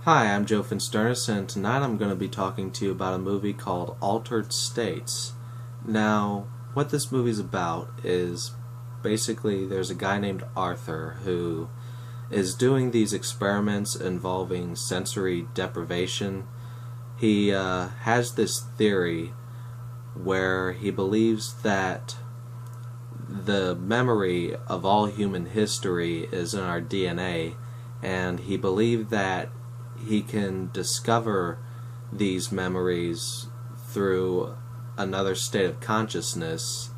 Hi, I'm Joe Finsternis, and tonight I'm going to be talking to you about a movie called Altered States. Now, what this movie's about is basically there's a guy named Arthur who is doing these experiments involving sensory deprivation. He has this theory where he believes that the memory of all human history is in our DNA, and he believed that he can discover these memories through another state of consciousness.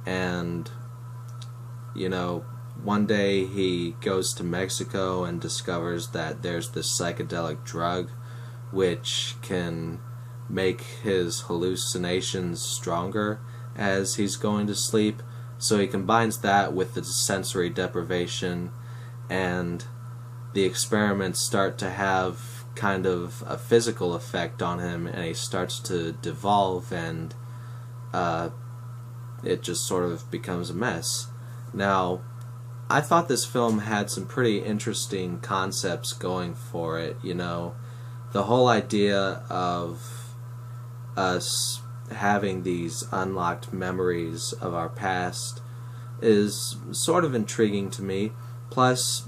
And one day he goes to Mexico and discovers that there's this psychedelic drug which can make his hallucinations stronger as he's going to sleep. So he combines that with the sensory deprivation, and the experiments start to have kind of a physical effect on him, and he starts to devolve, and it just sort of becomes a mess. Now, I thought this film had some pretty interesting concepts going for it. The whole idea of us having these unlocked memories of our past is sort of intriguing to me. Plus,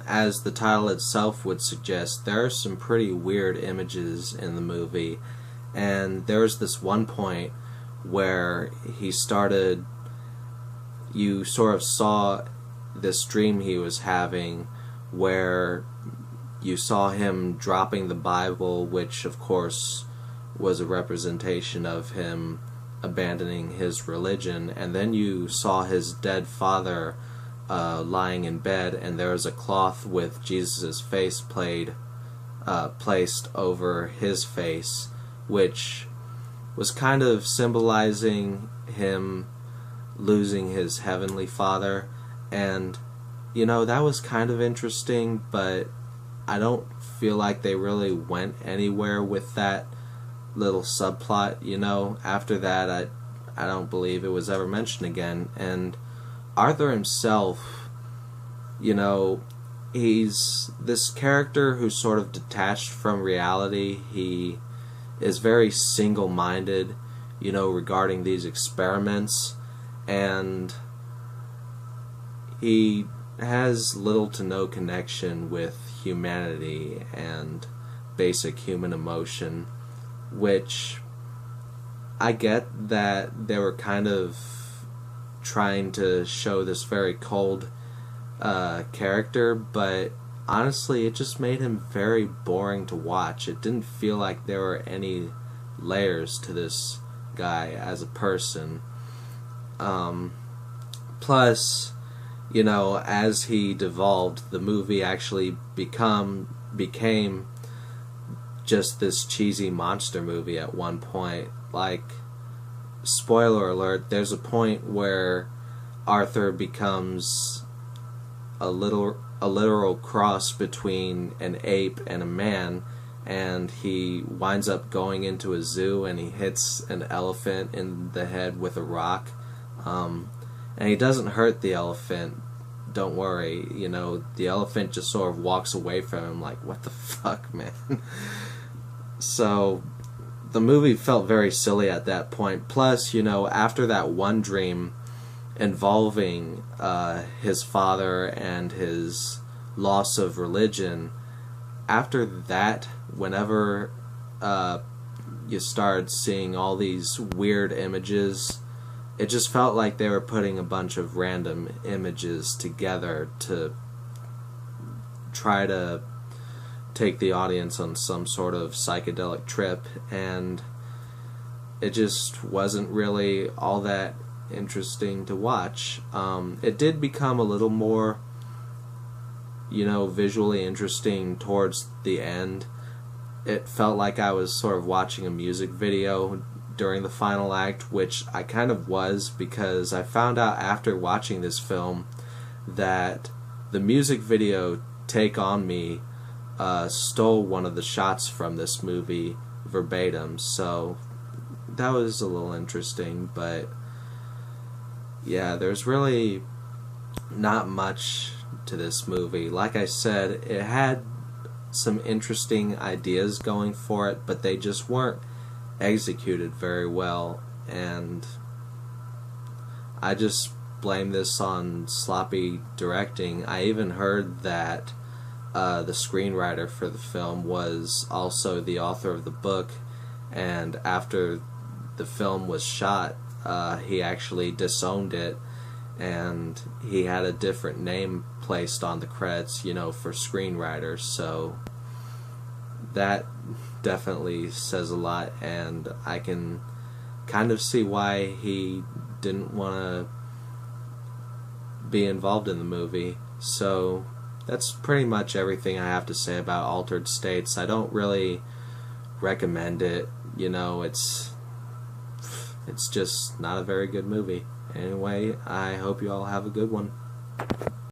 as the title itself would suggest, there are some pretty weird images in the movie, and there was this one point where you sort of saw this dream he was having where you saw him dropping the Bible, which of course was a representation of him abandoning his religion, and then you saw his dead father lying in bed, and there was a cloth with Jesus' face placed over his face, which was kind of symbolizing him losing his heavenly father. And that was kind of interesting, but I don't feel like they really went anywhere with that little subplot. After that I don't believe it was ever mentioned again. And Arthur himself, he's this character who's sort of detached from reality. He is very single-minded, regarding these experiments, and he has little to no connection with humanity and basic human emotion, which I get that they were kind of trying to show this very cold character, but honestly it just made him very boring to watch. It didn't feel like there were any layers to this guy as a person. Plus, as he devolved, the movie actually became just this cheesy monster movie at one point. Like, spoiler alert, there's a point where Arthur becomes a literal cross between an ape and a man, and he winds up going into a zoo and he hits an elephant in the head with a rock. And he doesn't hurt the elephant, don't worry. The elephant just sort of walks away from him like, what the fuck, man? So the movie felt very silly at that point. Plus, after that one dream involving his father and his loss of religion, after that, whenever you started seeing all these weird images, it just felt like they were putting a bunch of random images together to try to take the audience on some sort of psychedelic trip, and it just wasn't really all that interesting to watch. It did become a little more, visually interesting towards the end. It felt like I was sort of watching a music video during the final act, which I kind of was, because I found out after watching this film that the music video Take On Me stole one of the shots from this movie verbatim, so that was a little interesting. But yeah, there's really not much to this movie. Like I said, it had some interesting ideas going for it, but they just weren't executed very well, and I just blame this on sloppy directing. I even heard that the screenwriter for the film was also the author of the book, and after the film was shot, he actually disowned it, and he had a different name placed on the credits, for screenwriters. So that definitely says a lot, and I can kind of see why he didn't want to be involved in the movie. So that's pretty much everything I have to say about Altered States. I don't really recommend it. It's just not a very good movie. Anyway, I hope you all have a good one.